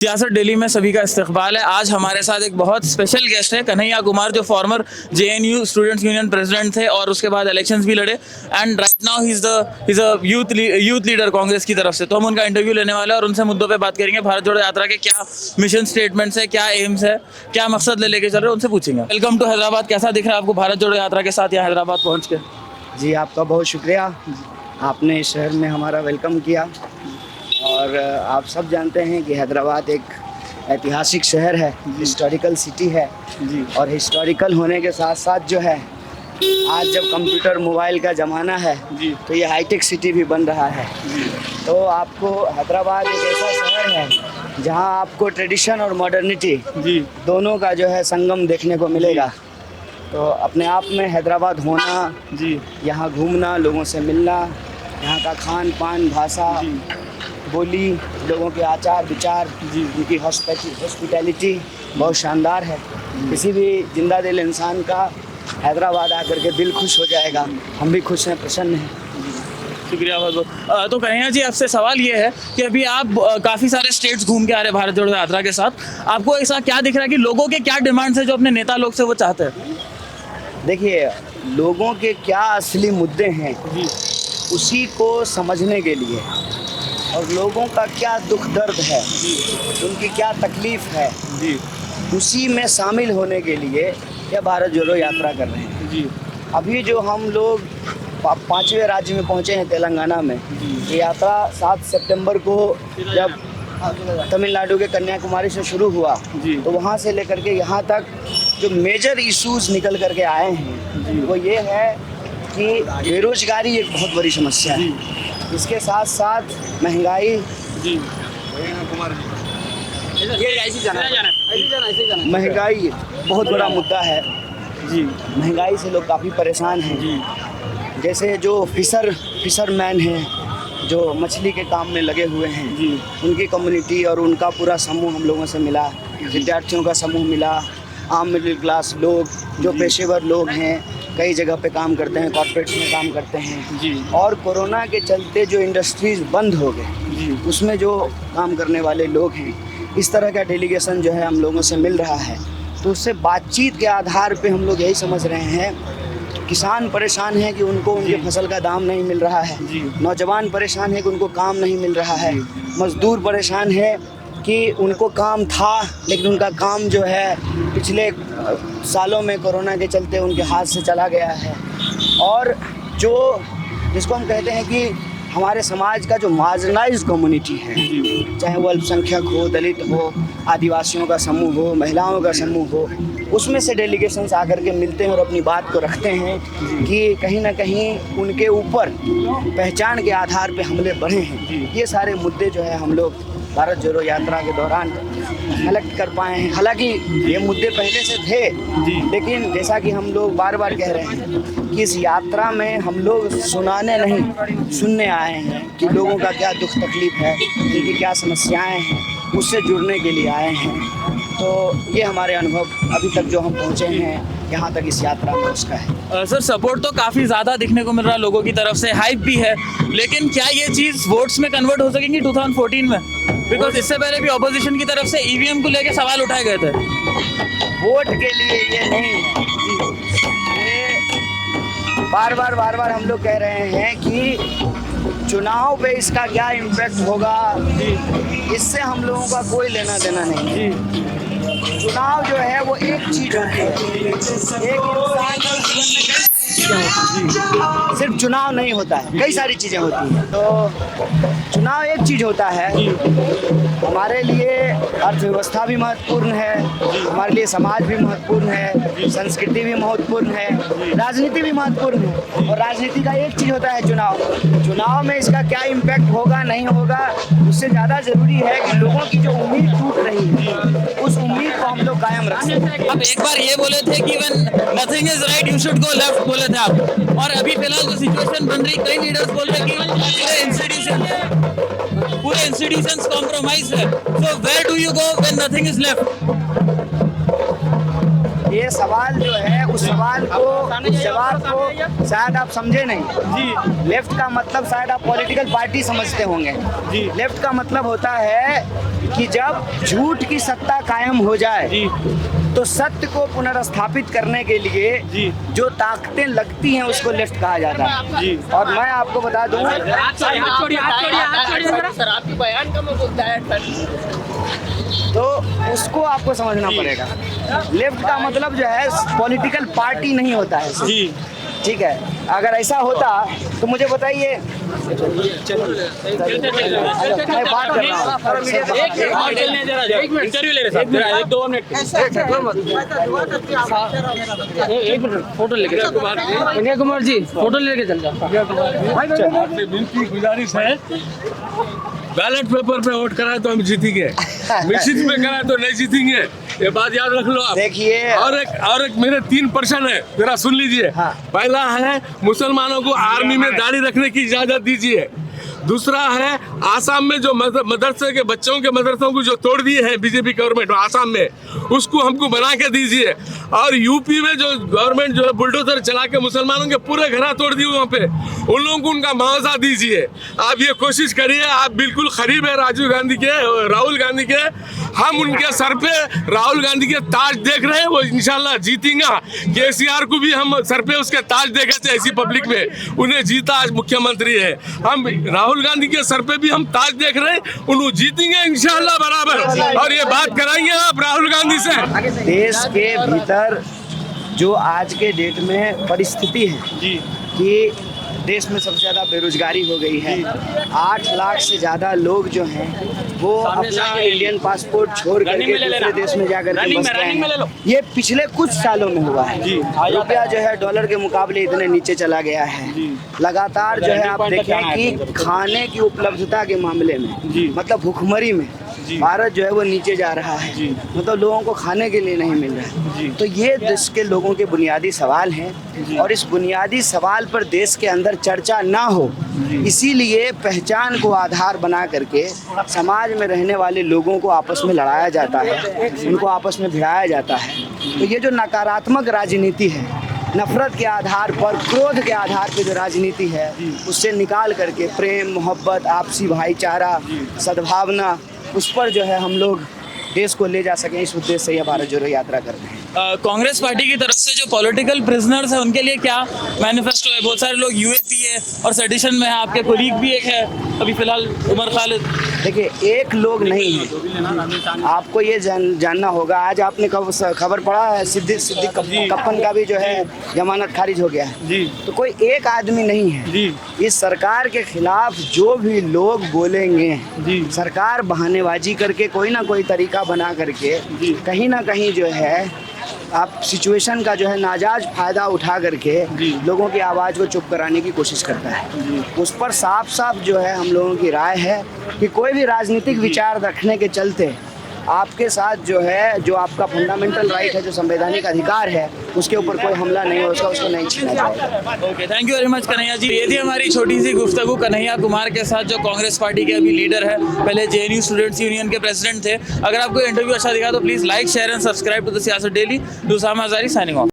सियासत डेली में सभी का इस्तकबाल है। आज हमारे साथ एक बहुत स्पेशल गेस्ट है, कन्हैया कुमार, जो farmer JNU students union president थे और उसके बाद इलेक्शंस भी लड़े and right now he is a youth leader Congress की तरफ से। तो हम उनका इंटरव्यू लेने वाले हैं और उनसे मुद्दों पे बात करेंगे। भारत जोड़ो यात्रा के क्या मिशन स्टेटमेंट्स है, क्या एम्स है, क्या मकसद लेके चल रहे हैं, उनसे पूछेंगे। Welcome to Hyderabad. कैसा दिख रहा है आपको भारत जोड़ो यात्रा के साथ यहाँ हैदराबाद पहुँच के? जी, आपका बहुत शुक्रिया, आपने इस शहर में हमारा वेलकम किया। और आप सब जानते हैं कि हैदराबाद एक ऐतिहासिक शहर है, हिस्टोरिकल सिटी है जी। और हिस्टोरिकल होने के साथ साथ जो है आज जब कंप्यूटर मोबाइल का ज़माना है जी। तो ये हाईटेक सिटी भी बन रहा है। तो आपको हैदराबाद एक ऐसा शहर है जहां आपको ट्रेडिशन और मॉडर्निटी जी दोनों का जो है संगम देखने को मिलेगा। तो अपने आप में हैदराबाद होना, जी यहाँ घूमना, लोगों से मिलना, यहाँ का खान पान, भाषा, बोली, लोगों के आचार विचार, उनकी हॉस्पिटैलिटी बहुत शानदार है। किसी भी जिंदा दिल इंसान का हैदराबाद आकर के दिल खुश हो जाएगा। हम भी खुश हैं, प्रसन्न हैं। शुक्रिया बहुत बहुत। तो कन्हैया जी, आपसे सवाल ये है कि अभी आप काफ़ी सारे स्टेट्स घूम के आ रहे हैं भारत जोड़ो यात्रा के साथ। आपको ऐसा क्या दिख रहा है कि लोगों के क्या डिमांड्स है जो अपने नेता लोग से वो चाहते हैं? देखिए, लोगों के क्या असली मुद्दे हैं उसी को समझने के लिए और लोगों का क्या दुख दर्द है, उनकी क्या तकलीफ है, उसी में शामिल होने के लिए यह भारत जोड़ो यात्रा कर रहे हैं। अभी जो हम लोग 5वें राज्य में पहुंचे हैं, तेलंगाना में, ये यात्रा 7 सितंबर को जब तमिलनाडु के कन्याकुमारी से शुरू हुआ तो वहाँ से लेकर के यहाँ तक जो मेजर इश्यूज निकल करके आए हैं वो ये है कि बेरोजगारी एक बहुत बड़ी समस्या है, इसके साथ साथ महंगाई, महंगाई बहुत बड़ा मुद्दा है। महंगाई से लोग काफ़ी परेशान हैं। जैसे जो फिशरमैन हैं, जो मछली के काम में लगे हुए हैं, उनकी कम्युनिटी और उनका पूरा समूह हम लोगों से मिला, विद्यार्थियों का समूह मिला, आम मिडिल क्लास लोग, जो पेशेवर लोग हैं, कई जगह पे काम करते हैं, कॉर्पोरेट्स में काम करते हैं। और कोरोना के चलते जो इंडस्ट्रीज़ बंद हो गए उसमें जो काम करने वाले लोग हैं, इस तरह का डेलीगेशन जो है हम लोगों से मिल रहा है। तो उससे बातचीत के आधार पे हम लोग यही समझ रहे हैं, किसान परेशान हैं कि उनको उनके फसल का दाम नहीं मिल रहा है, नौजवान परेशान है कि उनको काम नहीं मिल रहा है, मज़दूर परेशान है कि उनको काम था लेकिन उनका काम जो है पिछले सालों में कोरोना के चलते उनके हाथ से चला गया है। और जो जिसको हम कहते हैं कि हमारे समाज का जो मार्जिनलाइज्ड कम्युनिटी है, चाहे वो अल्पसंख्यक हो, दलित हो, आदिवासियों का समूह हो, महिलाओं का समूह हो, उसमें से डेलीगेशंस आकर के मिलते हैं और अपनी बात को रखते हैं कि कहीं ना कहीं उनके ऊपर पहचान के आधार पे हमले बढ़े हैं। ये सारे मुद्दे जो है हम लोग भारत जोड़ो यात्रा के दौरान कलेक्ट कर पाए हैं। हालांकि ये मुद्दे पहले से थे, लेकिन जैसा कि हम लोग बार बार कह रहे हैं कि इस यात्रा में हम लोग सुनाने नहीं, सुनने आए हैं कि लोगों का क्या दुख तकलीफ है, उनकी क्या समस्याएं हैं, उससे जुड़ने के लिए आए हैं। तो ये हमारे अनुभव अभी तक जो हम पहुँचे हैं यहाँ तक इस यात्रा में उसका है। सर, सपोर्ट तो काफ़ी ज़्यादा दिखने को मिल रहा है लोगों की तरफ से, हाइप भी है, लेकिन क्या ये चीज़ वोट्स में कन्वर्ट हो सकेंगी 2014 में? बिकॉज इससे पहले भी ऑपोजिशन की तरफ से ईवीएम को लेके सवाल उठाए गए थे। वोट के लिए ये नहीं है, ये बार बार हम लोग कह रहे हैं कि चुनाव पे इसका क्या इम्पैक्ट होगा, इससे हम लोगों का कोई लेना देना नहीं। चुनाव जो है वो एक चीज होती है, एक इंसान के जीवन में सिर्फ चुनाव नहीं होता है, कई सारी चीज़ें होती हैं। तो चुनाव एक चीज़ होता है, हमारे लिए अर्थव्यवस्था भी महत्वपूर्ण है, हमारे लिए समाज भी महत्वपूर्ण है, संस्कृति भी महत्वपूर्ण है, राजनीति भी महत्वपूर्ण है। और राजनीति का एक चीज़ होता है चुनाव। चुनाव में इसका क्या इम्पैक्ट होगा नहीं होगा, उससे ज़्यादा ज़रूरी है कि लोगों की जो उम्मीद टूट रही है उस उम्मीद को हम लोग कायम रख सकें। अब एक बार ये बोले थे कि when nothing is right you should go left, बोले थे आप, और अभी फिलहाल जो सिचुएशन बन रही, कई लीडर्स बोल रहे हैं कि पूरे इंस्टीट्यूशंस कॉम्प्रोमाइज है। So where do you go when nothing is left? ये सवाल जो है उस सवाल को, उस जवाब को शायद आप समझे नहीं जी। लेफ्ट का मतलब शायद आप पॉलिटिकल पार्टी समझते होंगे जी। लेफ्ट का मतलब होता है कि जब झूठ की सत्ता कायम हो जाए तो सत्य को पुनर्स्थापित करने के लिए जो ताकतें लगती हैं उसको लेफ्ट कहा जाता है। और मैं आपको बता दूं, तो उसको आपको समझना पड़ेगा। लेफ्ट का मतलब जो है पॉलिटिकल पार्टी नहीं होता है जी, ठीक है। अगर ऐसा होता तो मुझे बताइए, मैं बात कर रहा हूँ, फोटो लेके कन्हैया कुमार जी फोटो लेके चल जाओ। विनती गुजारिश है, बैलेट पेपर पे वोट कराए तो हम जीतेंगे, मिशित में कराए तो नहीं जीतेंगे, ये बात याद रख लो आप। देखिए, और एक मेरे 3 प्रश्न है, जरा सुन लीजिए। हाँ। पहला है मुसलमानों को आर्मी में दाढ़ी रखने की इजाजत दीजिए। दूसरा है आसाम में जो मदरसे के बच्चों के मदरसों को जो तोड़ दिए हैं बीजेपी गवर्नमेंट आसाम में, उसको हमको बना के दीजिए। और यूपी में जो गवर्नमेंट जो है बुलडोजर चला के मुसलमानों के पूरे घर तोड़ दिए वहाँ पे, उन लोगों को उनका मुआवजा दीजिए। आप ये कोशिश करिए, आप बिल्कुल करीब है राजीव गांधी के, राहुल गांधी के। हम उनके सर पे राहुल गांधी के ताज देख रहे हैं, वो इंशाल्लाह जीतेंगे। केसीआर को भी हम सर पे उसके ताज देखे थे ऐसी पब्लिक में, उन्हें जीता, आज मुख्यमंत्री है। हम राहुल गांधी के सर पे भी हम ताज देख रहे हैं, उन्हें जीतेंगे इंशाल्लाह बराबर। और ये बात कराएंगे आप राहुल गांधी से। देश के भीतर जो आज के डेट में परिस्थिति है कि देश में सबसे ज़्यादा बेरोजगारी हो गई है। 8 लाख से ज़्यादा लोग जो हैं वो अपना इंडियन पासपोर्ट छोड़ करके दूसरे देश में जाकर के बस गए हैं। ये पिछले कुछ सालों में हुआ है। रुपया जो है डॉलर के मुकाबले इतने नीचे चला गया है। लगातार जो है आप देखें कि खाने की उपलब्धता के मामले में, मतलब भुखमरी में भारत जो है वो नीचे जा रहा है, मतलब लोगों को खाने के लिए नहीं मिल रहा है। तो ये देश के लोगों के बुनियादी सवाल हैं और इस बुनियादी सवाल पर देश के अंदर चर्चा ना हो, इसीलिए पहचान को आधार बना करके समाज में रहने वाले लोगों को आपस में लड़ाया जाता है, उनको आपस में भिड़ाया जाता है। तो ये जो नकारात्मक राजनीति है, नफरत के आधार पर, क्रोध के आधार पर जो राजनीति है, उससे निकाल करके प्रेम, मोहब्बत, आपसी भाईचारा, सद्भावना, उस पर जो है हम लोग देश को ले जा सकें, इस उद्देश्य से यह भारत जोड़ो यात्रा करते हैं। कांग्रेस पार्टी की तरफ से जो पॉलिटिकल प्रिजनर्स हैं उनके लिए क्या मैनिफेस्टो है? बहुत सारे लोग यूएपी है और सेडिशन में है, आपके कोलीग भी एक है अभी फिलहाल उमर खालिद। देखिए, एक लोग नहीं है, आपको ये जानना होगा। आज आपने खबर पढ़ा है सिद्दीक कप्पन का भी जो है जमानत खारिज हो गया है। तो कोई एक आदमी नहीं है। इस सरकार के खिलाफ जो भी लोग बोलेंगे, सरकार बहानेबाजी करके कोई ना कोई तरीका बना करके कहीं ना कहीं जो है आप सिचुएशन का जो है नाजायज फ़ायदा उठा करके लोगों की आवाज़ को चुप कराने की कोशिश करता है। उस पर साफ साफ जो है हम लोगों की राय है कि कोई भी राजनीतिक विचार रखने के चलते आपके साथ जो है, जो आपका फंडामेंटल राइट है, जो संवैधानिक अधिकार है, उसके ऊपर कोई हमला नहीं हो, उसको नहीं छीना जाएगा। Okay, thank you very much Kanhaiya ji. ये थी हमारी छोटी सी गुफ्तगू कन्हैया कुमार के साथ, जो कांग्रेस पार्टी के अभी लीडर है, पहले जेएनयू स्टूडेंट्स यूनियन के प्रेसिडेंट थे। अगर आपको इंटरव्यू अच्छा दिखा तो please like, share and subscribe to the Siyasat daily. दूसरा हज़ारी साइनिंग ऑफ।